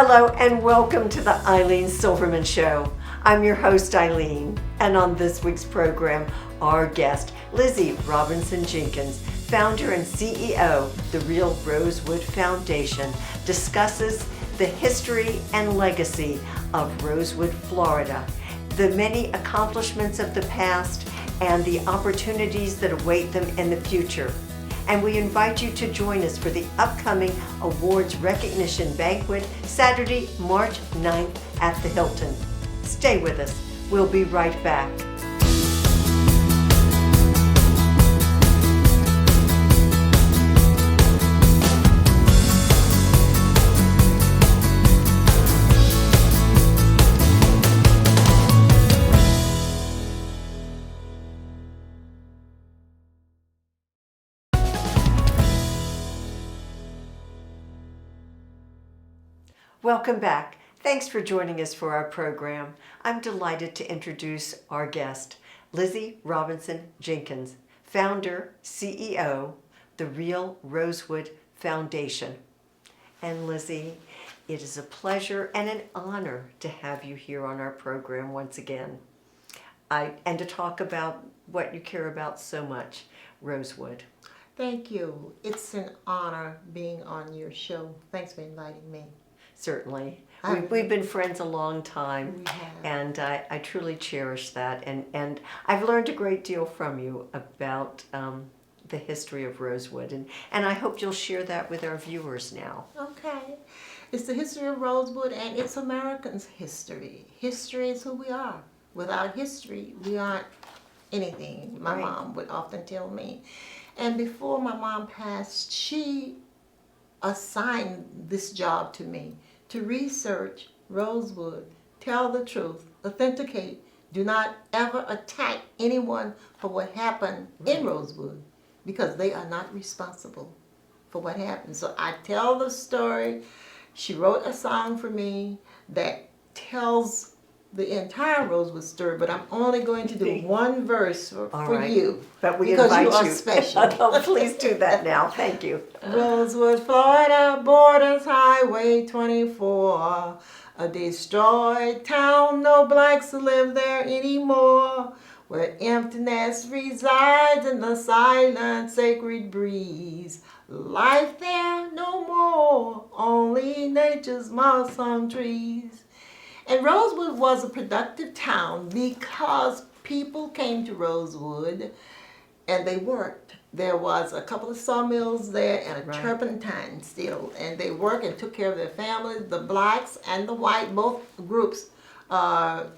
Hello and welcome to the Ilene Silverman Show. I'm your host, Ilene, and on this week's program, our guest, Lizzie Robinson Jenkins, founder and CEO of the Real Rosewood Foundation, discusses the history and legacy of Rosewood, Florida, the many accomplishments of the past, and the opportunities that await them in the future. And we invite you to join us for the upcoming awards recognition banquet Saturday, March 9th at the Hilton. Stay with us. We'll be right back. Welcome back. Thanks for joining us for our program. I'm delighted to introduce our guest, Lizzie Robinson Jenkins, founder, CEO, the Real Rosewood Foundation. And Lizzie, it is a pleasure and an honor to have you here on our program once again. And to talk about what you care about so much, Rosewood. Thank you. It's an honor being on your show. Thanks for inviting me. Certainly. We've been friends a long time, We have. and I truly cherish that. And I've learned a great deal from you about the history of Rosewood, and I hope you'll share that with our viewers now. Okay. It's the history of Rosewood, and it's Americans' history. History is who we are. Without history, we aren't anything. My Right. mom would often tell me. And before my mom passed, she assigned this job to me, to research Rosewood, tell the truth, authenticate, do not ever attack anyone for what happened in Rosewood, because they are not responsible for what happened. So I tell the story. She wrote a song for me that tells the entire Rosewood story, but I'm only going to do one verse for right. you, But we because invite you are you. special. Oh, please do that now. Thank you. Rosewood, Florida, borders Highway 24. A destroyed town, no blacks live there anymore. Where emptiness resides in the silent, sacred breeze. Life there no more, only nature's moss-hung trees. And Rosewood was a productive town because people came to Rosewood and they worked. There was a couple of sawmills there and a Right. turpentine still, and they worked and took care of their families. The blacks and the white, both groups.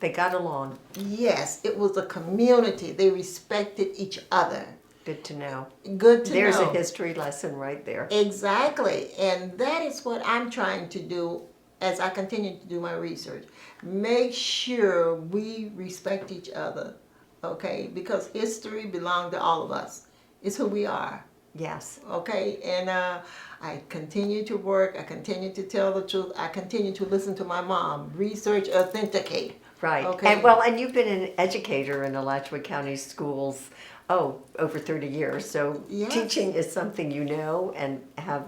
They got along. Yes, it was a community. They respected each other. Good to know. Good to There's know. a history lesson right there. Exactly, and that is what I'm trying to do as I continue to do my research. Make sure we respect each other, okay? Because history belongs to all of us. It's who we are, Yes. okay? And I continue to work. I continue to tell the truth. I continue to listen to my mom. Research, authenticate. Right. Okay. And you've been an educator in Alachua County schools, over 30 years. So Yes. teaching is something you know and have,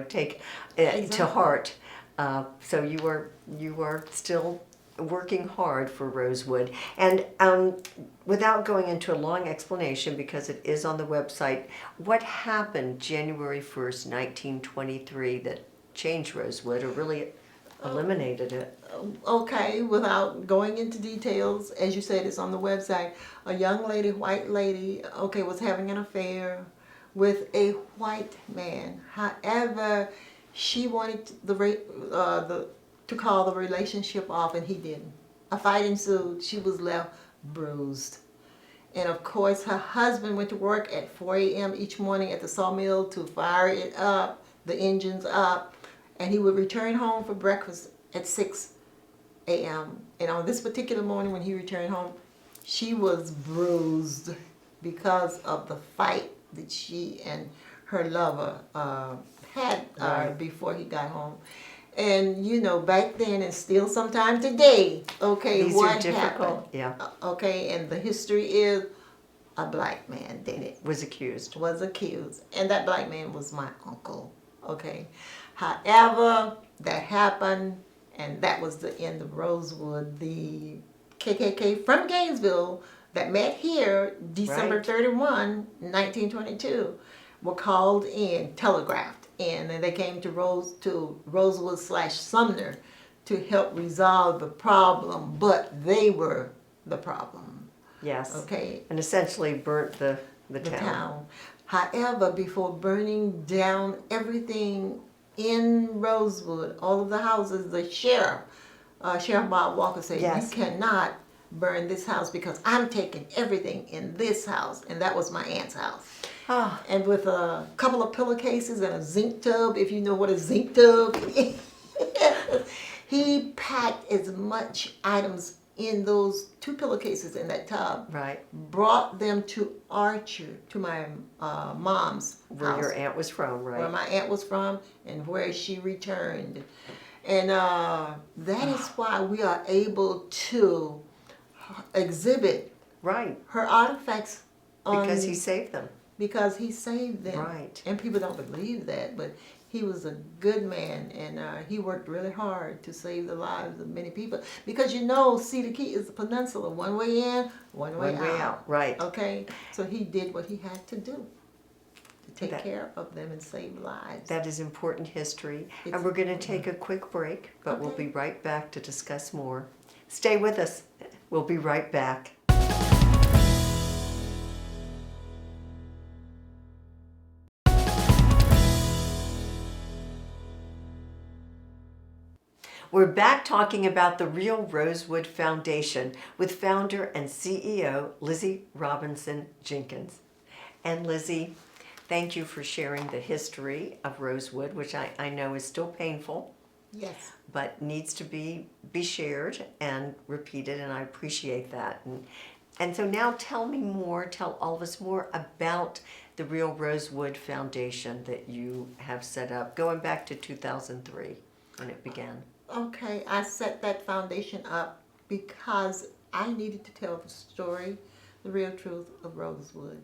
take to Exactly. heart. So you are still working hard for Rosewood. And without going into a long explanation, because it is on the website, what happened January 1st, 1923 that changed Rosewood or really eliminated it? Okay, without going into details, as you said, it's on the website. A young lady, white lady, okay, was having an affair with a white man. However, she wanted to call the relationship off, and he didn't. A fight ensued. She was left bruised. And of course, her husband went to work at 4 a.m. each morning at the sawmill to fire it up, the engines up, and he would return home for breakfast at 6 a.m. And on this particular morning when he returned home, she was bruised because of the fight that she and her lover had Right. before he got home. And back then and still sometime today, okay, These what are difficult. happened? Yeah. Okay, and the history is a black man did it. Was accused. Was accused. And that black man was my uncle. Okay. However, that happened, and that was the end of Rosewood. The KKK from Gainesville that met here December Right. 31, 1922, were called in, telegraphed in, and they came to Rosewood / Sumner to help resolve the problem, but they were the problem. Yes. Okay. And essentially burnt the The town. town. However, before burning down everything in Rosewood, all of the houses, the sheriff, Sheriff Bob Walker said, Yes. "You cannot burn this house because I'm taking everything in this house," and that was my aunt's house. Ah, And with a couple of pillowcases and a zinc tub, if you know what a zinc tub is, he packed as much items in those 2 pillowcases in that tub, right. brought them to Archer, to my mom's Where house, your aunt was from, right? where my aunt was from, and where she returned. And that is why we are able to exhibit Right. her artifacts Because he saved them. because he saved them. Right. And people don't believe that, but he was a good man, and he worked really hard to save the lives of many people. Because Cedar Key is a peninsula, one way in, one way out. Right. Okay? So he did what he had to do to take That- care of them and save lives. That is important history. It's And we're going to take a quick break, but we'll Okay. be right back to discuss more. Stay with us. We'll be right back. We're back talking about the Real Rosewood Foundation with founder and CEO Lizzie Robinson Jenkins. And Lizzie, thank you for sharing the history of Rosewood, which I know is still painful, Yes. but needs to be shared and repeated, and I appreciate that. And so now tell all of us more about the Real Rosewood Foundation that you have set up, going back to 2003 when it began. Okay, I set that foundation up because I needed to tell the story, the real truth of Rosewood.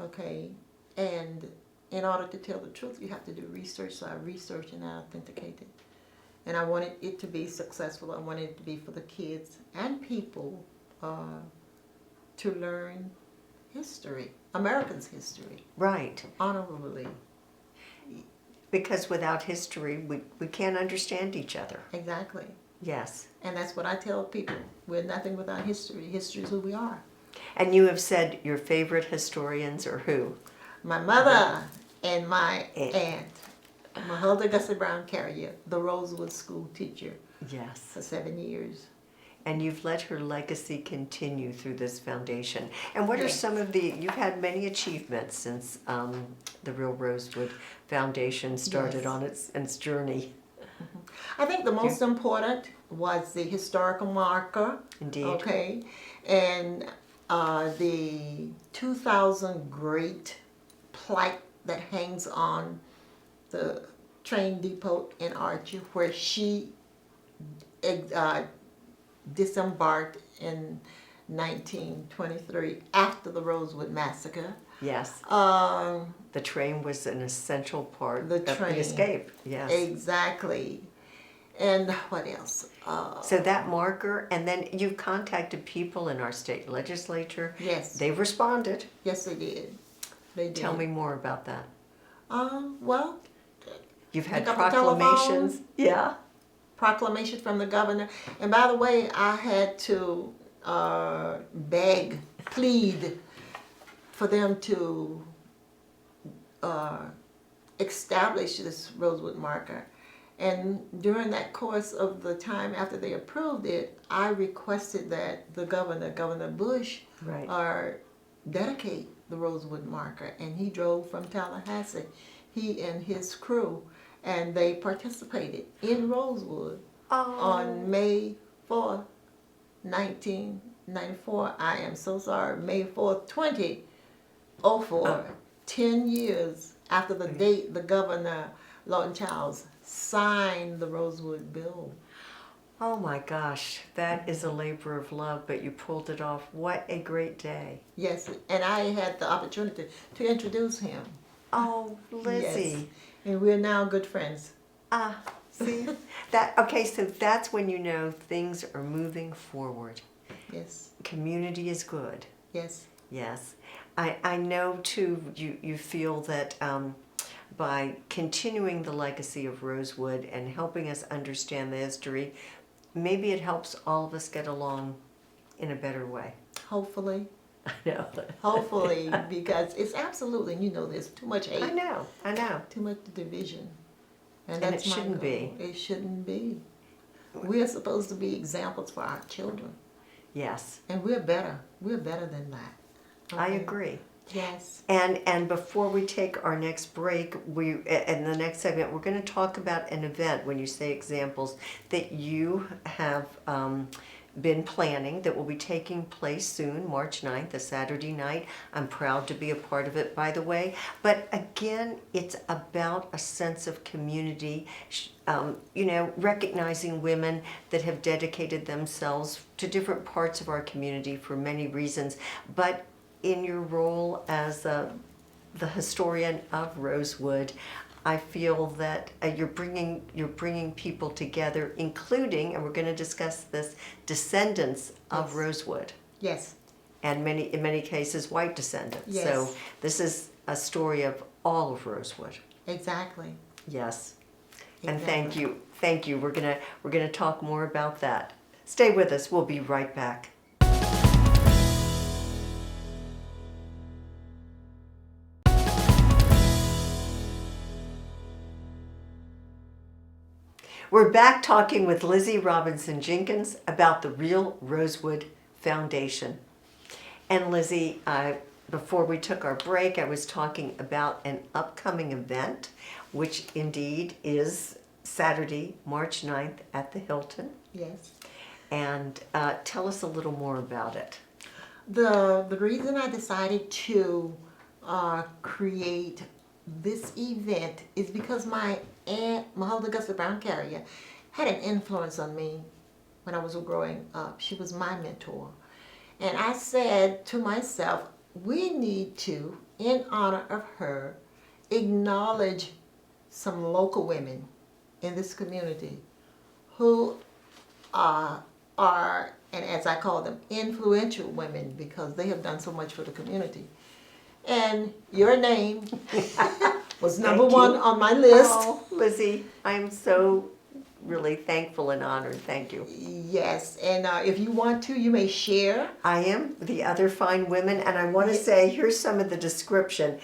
Okay, and in order to tell the truth, you have to do research. So I researched and I authenticated, and I wanted it to be successful. I wanted it to be for the kids and people to learn history, Americans' history, Right. honorably. Because without history, we can't understand each other. Exactly. Yes. And that's what I tell people. We're nothing without history. History is who we are. And you have said your favorite historians are who? My mother and my Aunt. aunt, Matilda Gussie Brown Carrier, the Rosewood school teacher Yes. for 7 years. And you've let her legacy continue through this foundation. And what are Yes. some of you've had many achievements since the Real Rosewood Foundation started Yes. on its journey. I think the most important was the historical marker. Indeed. Okay. And the 2000 great plaque that hangs on the train depot in Archer, where she disembarked in 1923 after the Rosewood Massacre. Yes. Um, The train was an essential part The of train. the escape. Yes. Exactly. And what else? So that marker, and then you've contacted people in our state legislature. Yes. They've responded. Yes, they did. They did. Tell me more about that. Well, You've had Pick up the telephone. proclamations. Yeah. proclamation from the governor. And by the way, I had to beg, plead for them to establish this Rosewood marker. And during that course of the time after they approved it, I requested that the governor, Governor Bush, Right. dedicate the Rosewood marker. And he drove from Tallahassee, he and his crew, and they participated in Rosewood on May 4th, 1994. I am so sorry, May 4th, 2004, 10 years after the date the governor, Lawton Childs, signed the Rosewood bill. Oh my gosh, that is a labor of love, but you pulled it off. What a great day. Yes, and I had the opportunity to introduce him. Oh, Lizzie. Yes. And we're now good friends. See that? Okay, so that's when you know things are moving forward. Yes. Community is good. Yes. Yes. I know too, you feel that by continuing the legacy of Rosewood and helping us understand the history, maybe it helps all of us get along in a better way. Hopefully. I know. Hopefully, because it's absolutely, there's too much hate. I know. Too much division. And that's it my shouldn't goal. be. It shouldn't be. We are supposed to be examples for our children. Yes. And we're better. We're better than that. Okay? I agree. Yes. And before we take our next break, in the next segment, we're going to talk about an event, when you say examples, that you have been planning that will be taking place soon, March 9th, a Saturday night. I'm proud to be a part of it, by the way. But again, it's about a sense of community, recognizing women that have dedicated themselves to different parts of our community for many reasons. But in your role as the historian of Rosewood, I feel that you're bringing people together, including, and we're going to discuss this, descendants of Rosewood. Yes. And in many cases, white descendants. Yes. So this is a story of all of Rosewood. Exactly. Yes. Exactly. And thank you. We're gonna talk more about that. Stay with us. We'll be right back. We're back talking with Lizzie Robinson Jenkins about the Real Rosewood Foundation. And Lizzie, before we took our break, I was talking about an upcoming event, which indeed is Saturday, March 9th at the Hilton. Yes. And tell us a little more about it. The reason I decided to create this event is because my aunt, Mother Augusta Brown Carrier, had an influence on me when I was growing up. She was my mentor. And I said to myself, we need to, in honor of her, acknowledge some local women in this community who are, and as I call them, influential women, because they have done so much for the community. And your name was number one on my list. Oh, Lizzie, I'm so really thankful and honored. Thank you. Yes, and if you want to, you may share. I am the other fine women, and I want to say, here's some of the description.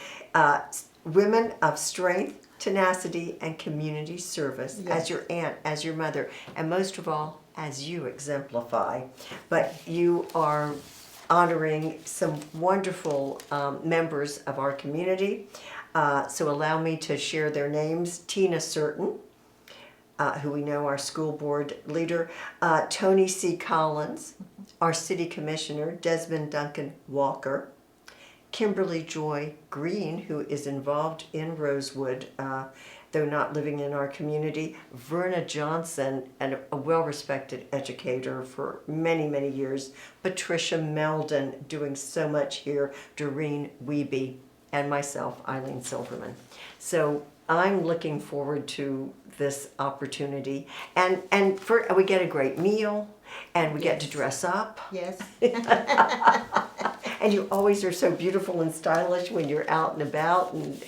Women of strength, tenacity, and community service, as your aunt, as your mother, and most of all, as you exemplify. But you are honoring some wonderful members of our community. So allow me to share their names. Tina Certain, who we know, our school board leader. Tony C. Collins, our city commissioner. Desmond Duncan Walker. Kimberly Joy Green, who is involved in Rosewood, though not living in our community. Verna Johnson, and a well-respected educator for many, many years. Patricia Meldon, doing so much here. Doreen Wiebe, and myself, Eileen Silverman. So I'm looking forward to this opportunity. And we get a great meal, and we get to dress up. Yes. And you always are so beautiful and stylish when you're out and about. And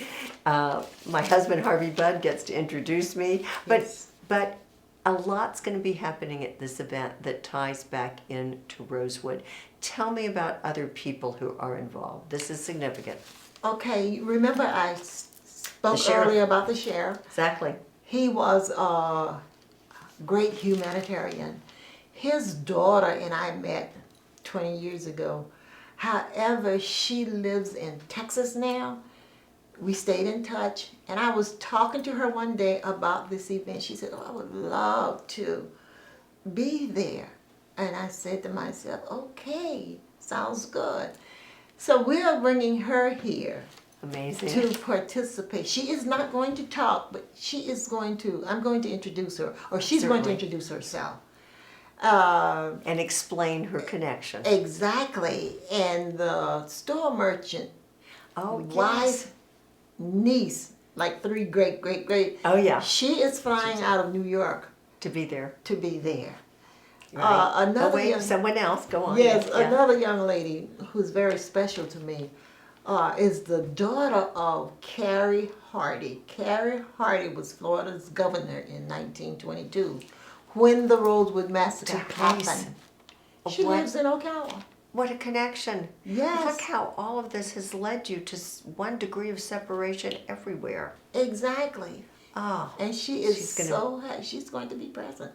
my husband, Harvey Budd, gets to introduce me. But a lot's going to be happening at this event that ties back into Rosewood. Tell me about other people who are involved. This is significant. Okay, remember I spoke earlier about the sheriff. Exactly. He was a great humanitarian. His daughter and I met 20 years ago. However, she lives in Texas now. We stayed in touch, and I was talking to her one day about this event. She said, oh, I would love to be there. And I said to myself, okay, sounds good. So we are bringing her here. Amazing. To participate. She is not going to talk, but I'm going to introduce her, or she's going to introduce herself. And explain her connection. Exactly. And the store merchant, wife, niece, like 3 great. Oh, yeah. She is flying out of New York To be there. to be there. Right. Another wait, young, someone else. Go on. yes, Yeah. another young lady who's very special to me is the daughter of Carrie Hardy. Carrie Hardy was Florida's governor in 1922 when the Rosewood Massacre Took place. happened. She What? lives in Ocala. What a connection. Yes. Look how all of this has led you to one degree of separation everywhere. Exactly. Oh, And she is she's going to be present.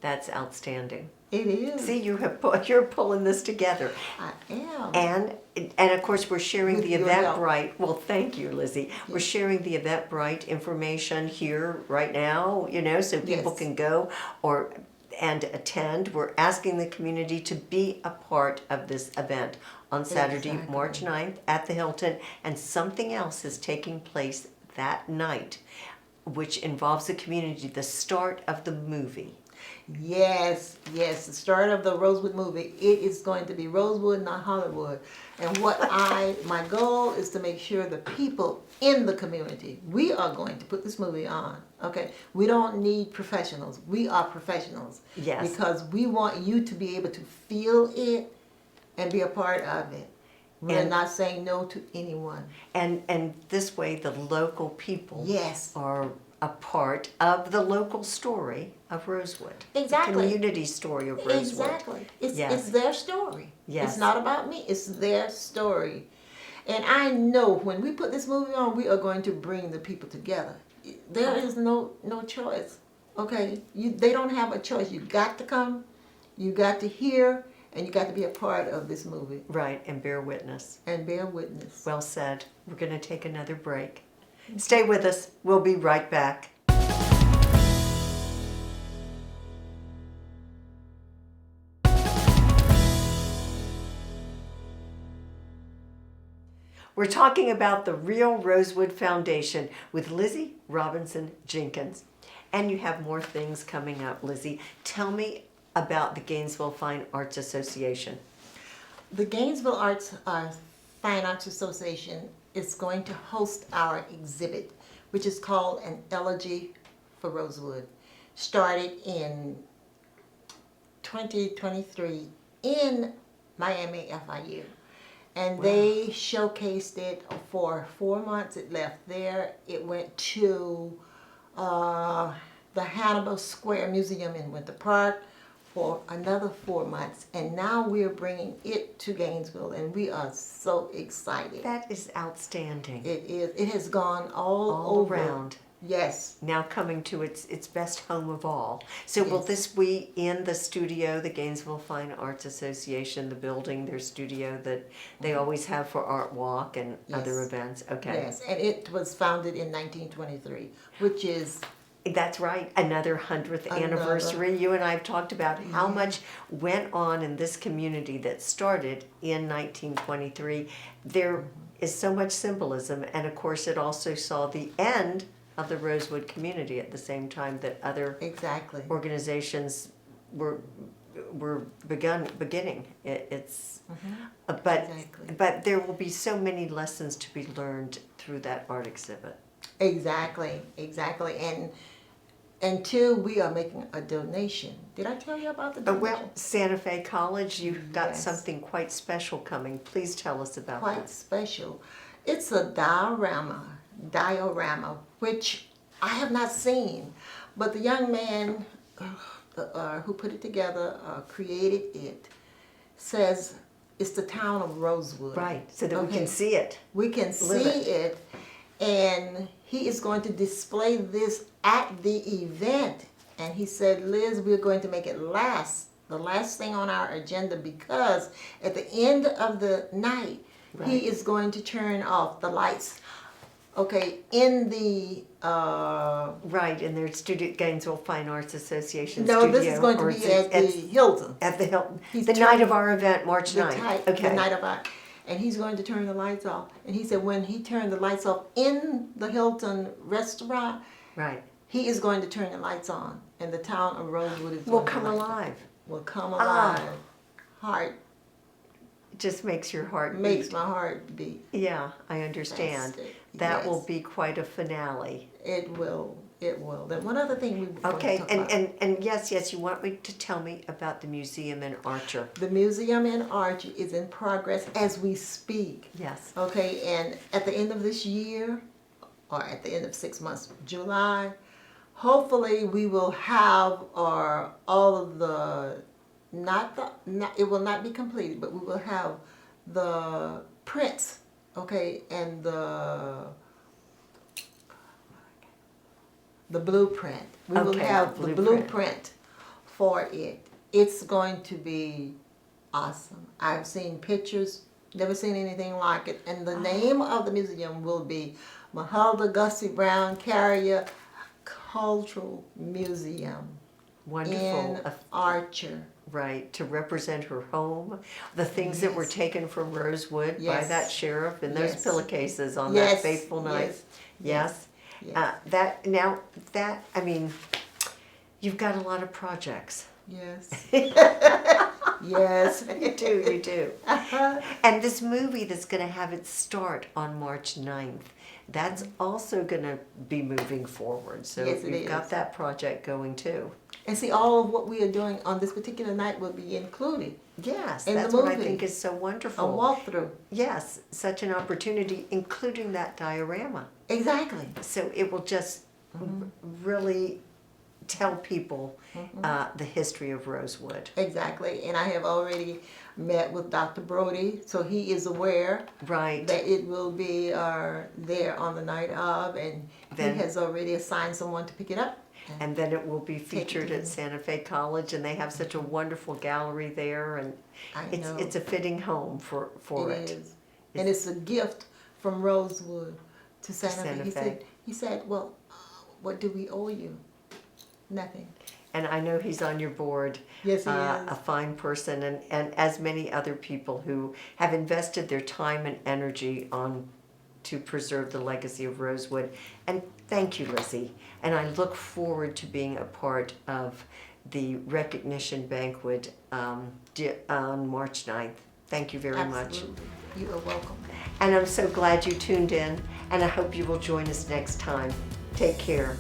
that's outstanding. It is. See, you're pulling this together. I am. And of course, we're sharing With the your help. Eventbrite. Well, thank you, Lizzie. We're sharing the Eventbrite information here right now, so people Yes. can go and attend. We're asking the community to be a part of this event on Saturday, Exactly. March 9th at the Hilton, and something else is taking place that night, which involves the community, the start of the movie. Yes, the start of the Rosewood movie. It is going to be Rosewood, not Hollywood. And my goal is to make sure the people in the community, we are going to put this movie on. Okay, we don't need professionals. We are professionals. Yes. Because we want you to be able to feel it and be a part of it. We're And- not saying no to anyone. And this way, the local people Yes. are a part of the local story of Rosewood. Exactly. The community story of Rosewood. Exactly. It's Yes. their story. Yes. It's not about me. It's their story. And I know when we put this movie on, we are going to bring the people together. There is no choice. Okay? They don't have a choice. You got to come, you got to hear, and you got to be a part of this movie Right, and bear witness. and bear witness. Well said. We're going to take another break. Stay with us. We'll be right back. We're talking about the Real Rosewood Foundation with Lizzie Robinson Jenkins. And you have more things coming up, Lizzie. Tell me about the Gainesville Fine Arts Association. The Gainesville Fine Arts Association is going to host our exhibit, which is called An Elegy for Rosewood. Started in 2023 in Miami, FIU. And they showcased it for 4 months. It left there. It went to the Hannibal Square Museum in Winter Park for another 4 months. And now we're bringing it to Gainesville, and we are so excited. That is outstanding. It is. It has gone all over. around. Yes. Now coming to its best home of all. So will Yes. this be in the studio, the Gainesville Fine Arts Association, the building, their studio that they always have for Art Walk and other Yes. events? Okay. Yes. And it was founded in 1923, which is That's right. Another 100th anniversary. You and I have talked about how much went on in this community that started in 1923. There is so much symbolism, and of course it also saw the end of the Rosewood community at the same time that other exactly. organizations were beginning. It's but Exactly. but there will be so many lessons to be learned through that art exhibit. Exactly. And two, we are making a donation. Did I tell you about the donation? Well, Santa Fe College, you've got Yes. something quite special coming. Please tell us about Quite that. special. It's a diorama, which I have not seen, but the young man who put it together, created it, says it's the town of Rosewood. Right, so that we Okay. can see it. We can Live see it, and he is going to display this at the event. And he said, Liz, we're going to make it the last thing on our agenda, because at the end of the night, Right. he is going to turn off the lights. Okay, in the Right, in their studio, Gainesville Fine Arts Association no, studio. this is going to or be it's- at the it's Hilton. at the Hilton. He's The night of our event, March 9th. Okay. The night of our, and he's going to turn the lights off. And he said when he turned the lights off in the Hilton restaurant, Right. he is going to turn the lights on, and the town of Rosewood is Will going to come light up. alive. Will come Ah. alive. Heart It just makes your heart makes beat. my heart beat. Yeah, I understand. That's it. That will Yes. be quite a finale. It will. It will. Then one other thing we want Okay, to talk about. and yes, you want me to tell me about the museum in Archer. The museum in Archer is in progress as we speak. Yes. Okay, and at the end of this year, or at the end of 6 months, July, hopefully we will have all of the, it will not be completed, but we will have the prints, okay, and the blueprint. We will Okay, have the the blueprint. blueprint for it. It's going to be awesome. I've seen pictures, never seen anything like it. And the name of the museum will be Mahalda Gussie Brown Carrier Cultural Museum Wonderful. in Archer. Right, to represent her home, the things that were Yes. taken from Rosewood by Yes. that sheriff in those Yes. pillowcases on Yes. that fateful night. Yes. Yes. Yes. I mean, you've got a lot of projects. Yes. Yes. You do. And this movie that's going to have its start on March 9th, that's also going to be moving forward. So Yes, it we've got is. that project going too. And see, all of what we are doing on this particular night will be included. Yes, In the that's what I movie. think is so A wonderful. walkthrough. Yes, such an opportunity, including that diorama. Exactly. So it will just really tell people the history of Rosewood. Exactly. And I have already met with Dr. Brody, so he is aware Right. that it will be there on the night of, and Then- he has already assigned someone to pick it up. And then it will be Take it featured to at Santa Fe College, and they have such a wonderful gallery there, and I it's know. it's a fitting home for it. It is. And it's a gift from Rosewood to Santa Fe. Santa He Fe. said, well, what do we owe you? Nothing. And I know he's on your board. Yes, he A is. fine person, and as many other people who have invested their time and energy to preserve the legacy of Rosewood. And thank you, Lizzie. And I look forward to being a part of the recognition banquet on March 9th. Thank you very much. Absolutely. You are welcome. And I'm so glad you tuned in, and I hope you will join us next time. Take care.